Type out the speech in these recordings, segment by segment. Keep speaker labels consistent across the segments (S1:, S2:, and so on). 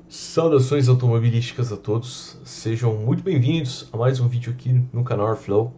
S1: Saudações automobilísticas a todos, sejam muito bem-vindos a mais um vídeo aqui no canal Airflow.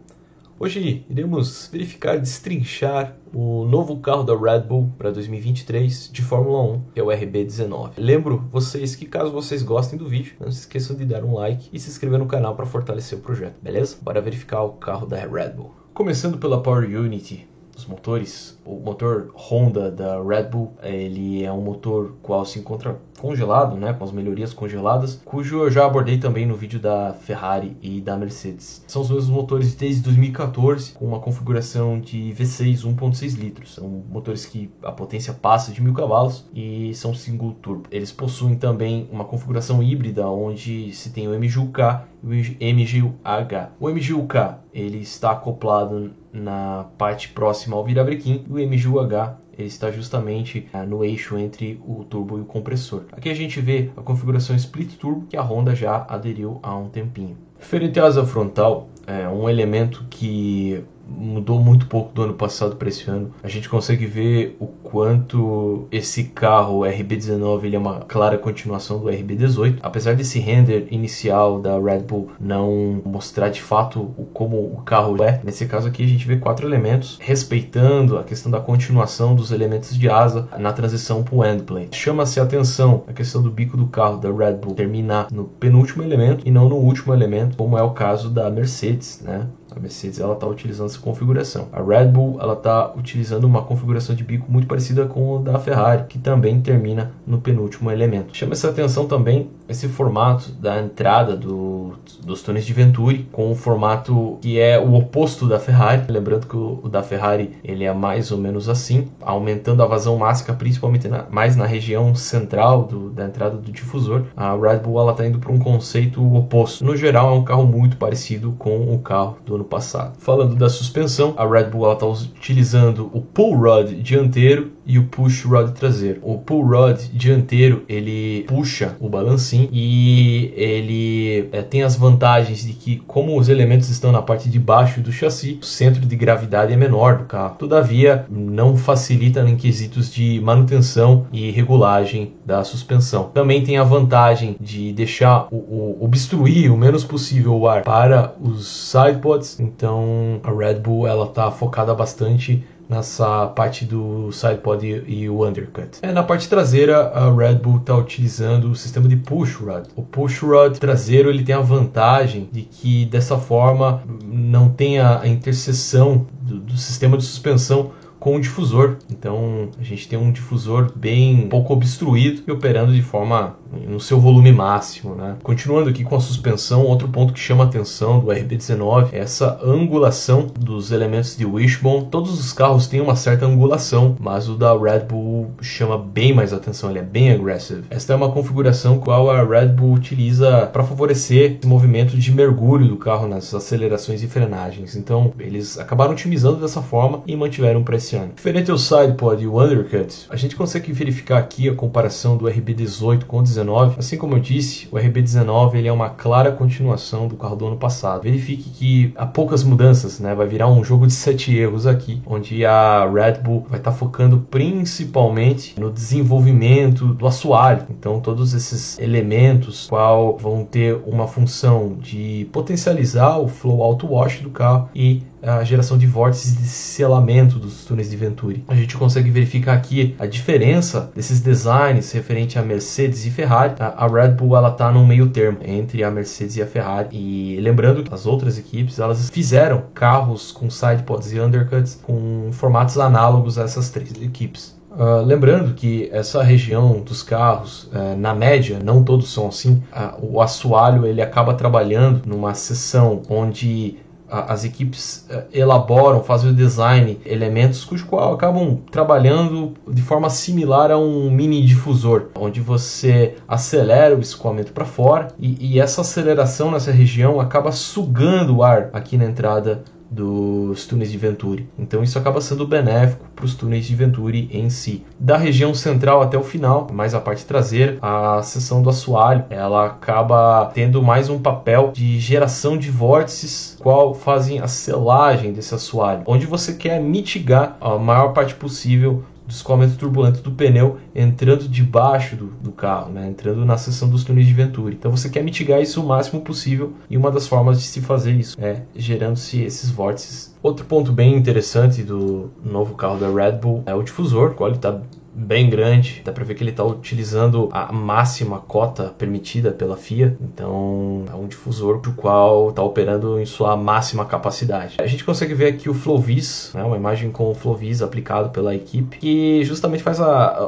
S1: Hoje iremos verificar e destrinchar o novo carro da Red Bull para 2023 de Fórmula 1, que é o RB19. Lembro vocês que caso vocês gostem do vídeo, não se esqueçam de dar um like e se inscrever no canal para fortalecer o projeto, beleza? Bora verificar o carro da Red Bull. Começando pela Power Unit. Os motores, o motor Honda da Red Bull, ele é um motor qual se encontra congelado, né, com as melhorias congeladas, cujo eu já abordei também no vídeo da Ferrari e da Mercedes. São os mesmos motores desde 2014, com uma configuração de V6 1.6 litros. São motores que a potência passa de 1000 cavalos e são single turbo. Eles possuem também uma configuração híbrida, onde se tem o MGU-K e o MGU-H. O MGU-K ele está acoplado na parte próxima ao virabrequim e o MGU-H ele está justamente no eixo entre o turbo e o compressor. Aqui a gente vê a configuração split turbo que a Honda já aderiu há um tempinho. Referente à asa frontal, é um elemento que mudou muito pouco do ano passado para esse ano. A gente consegue ver o quanto esse carro RB19 ele é uma clara continuação do RB18. Apesar desse render inicial da Red Bull não mostrar de fato como o carro é, nesse caso aqui a gente vê 4 elementos, respeitando a questão da continuação dos elementos de asa na transição para o endplate. Chama-se a atenção a questão do bico do carro da Red Bull terminar no penúltimo elemento e não no último elemento, como é o caso da Mercedes, né? A Mercedes ela está utilizando essa configuração. A Red Bull ela está utilizando uma configuração de bico muito parecida com a da Ferrari, que também termina no penúltimo elemento. Chama essa atenção também esse formato da entrada dos túneis de Venturi, com um formato que é o oposto da Ferrari. Lembrando que o da Ferrari ele é mais ou menos assim, aumentando a vazão máxima, principalmente mais na região central da entrada do difusor. A Red Bull ela está indo para um conceito oposto. No geral é um carro muito parecido com o carro do ano passado. Falando da suspensão, a Red Bull está utilizando o pull rod dianteiro e o push rod traseiro. O pull rod dianteiro ele puxa o balancinho e ele tem as vantagens de que, como os elementos estão na parte de baixo do chassi, o centro de gravidade é menor do carro. Todavia, não facilita em quesitos de manutenção e regulagem da suspensão. Também tem a vantagem de deixar obstruir o menos possível o ar para os sidepods. Então a Red Bull ela está focada bastante nessa parte do sidepod e o undercut. Na parte traseira, a Red Bull está utilizando o sistema de push rod. O push rod traseiro ele tem a vantagem de que dessa forma não tem a interseção do sistema de suspensão com o difusor. Então a gente tem um difusor bem pouco obstruído e operando de forma no seu volume máximo, né? Continuando aqui com a suspensão, outro ponto que chama a atenção do RB19 é essa angulação dos elementos de wishbone. Todos os carros têm uma certa angulação, mas o da Red Bull chama bem mais atenção, ele é bem aggressive. Esta é uma configuração qual a Red Bull utiliza para favorecer esse movimento de mergulho do carro nas acelerações e frenagens. Então eles acabaram otimizando dessa forma e mantiveram para esse ano. Diferente ao sidepod e o undercut, a gente consegue verificar aqui a comparação do RB18 com o 19. Assim como eu disse, o RB19 ele é uma clara continuação do carro do ano passado. Verifique que há poucas mudanças, né? Vai virar um jogo de 7 erros aqui, onde a Red Bull vai estar focando principalmente no desenvolvimento do assoalho. Então todos esses elementos qual vão ter uma função de potencializar o flow auto-wash do carro e a geração de vórtices de selamento dos túneis de Venturi. A gente consegue verificar aqui a diferença desses designs referente a Mercedes e Ferrari. A Red Bull ela está no meio termo entre a Mercedes e a Ferrari. E lembrando que as outras equipes elas fizeram carros com sidepods e undercuts com formatos análogos a essas 3 equipes. Lembrando que essa região dos carros, na média, não todos são assim, o assoalho ele acaba trabalhando numa seção onde as equipes elaboram, fazem o design, elementos cujo qual acabam trabalhando de forma similar a um mini difusor, onde você acelera o escoamento para fora e essa aceleração nessa região acaba sugando o ar aqui na entrada dos túneis de Venturi. Então isso acaba sendo benéfico para os túneis de Venturi em si. Da região central até o final, mais a parte traseira, a seção do assoalho, ela acaba tendo mais um papel de geração de vórtices, qual fazem a selagem desse assoalho, onde você quer mitigar a maior parte possível do escoamento turbulento do pneu entrando debaixo do carro, né? Entrando na seção dos túneis de Venturi. Então você quer mitigar isso o máximo possível e uma das formas de se fazer isso é gerando-se esses vórtices. Outro ponto bem interessante do novo carro da Red Bull é o difusor, qual ele está bem grande, dá para ver que ele está utilizando a máxima cota permitida pela FIA, então é um difusor do qual está operando em sua máxima capacidade. A gente consegue ver aqui o Flowvis, né, uma imagem com o Flowvis aplicado pela equipe, que justamente faz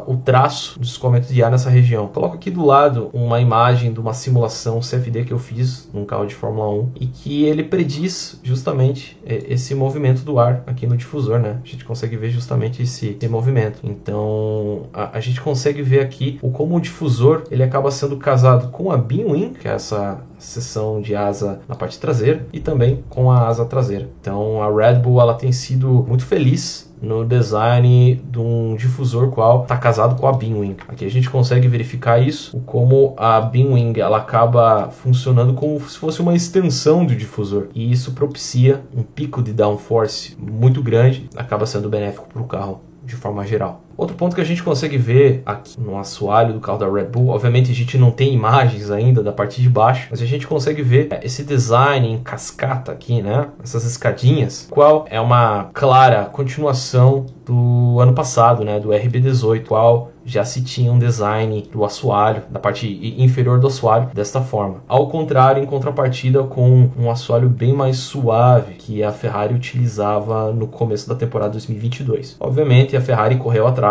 S1: o traço do escoamento de ar nessa região. Coloco aqui do lado uma imagem de uma simulação CFD que eu fiz num carro de Fórmula 1 e que ele prediz justamente esse movimento do ar aqui no difusor, né? A gente consegue ver justamente esse movimento. Então a gente consegue ver aqui como o difusor ele acaba sendo casado com a beam wing, que é essa seção de asa na parte traseira, e também com a asa traseira. Então a Red Bull ela tem sido muito feliz no design de um difusor qual está casado com a beam wing. Aqui a gente consegue verificar isso, como a beam wing ela acaba funcionando como se fosse uma extensão do difusor, e isso propicia um pico de downforce muito grande, acaba sendo benéfico para o carro de forma geral. Outro ponto que a gente consegue ver aqui no assoalho do carro da Red Bull, obviamente a gente não tem imagens ainda da parte de baixo, mas a gente consegue ver esse design em cascata aqui, né? Essas escadinhas, qual é uma clara continuação do ano passado, né? Do RB18, qual já se tinha um design do assoalho, da parte inferior do assoalho, desta forma. Ao contrário, em contrapartida com um assoalho bem mais suave que a Ferrari utilizava no começo da temporada 2022. Obviamente a Ferrari correu atrás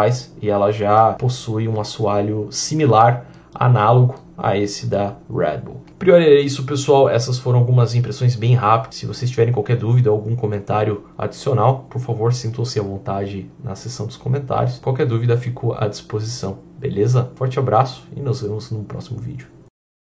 S1: e ela já possui um assoalho similar, análogo a esse da Red Bull. Prior é isso, pessoal. Essas foram algumas impressões bem rápidas. Se vocês tiverem qualquer dúvida ou algum comentário adicional, por favor, sintam-se à vontade na seção dos comentários. Qualquer dúvida, fico à disposição. Beleza? Forte abraço e nos vemos no próximo vídeo.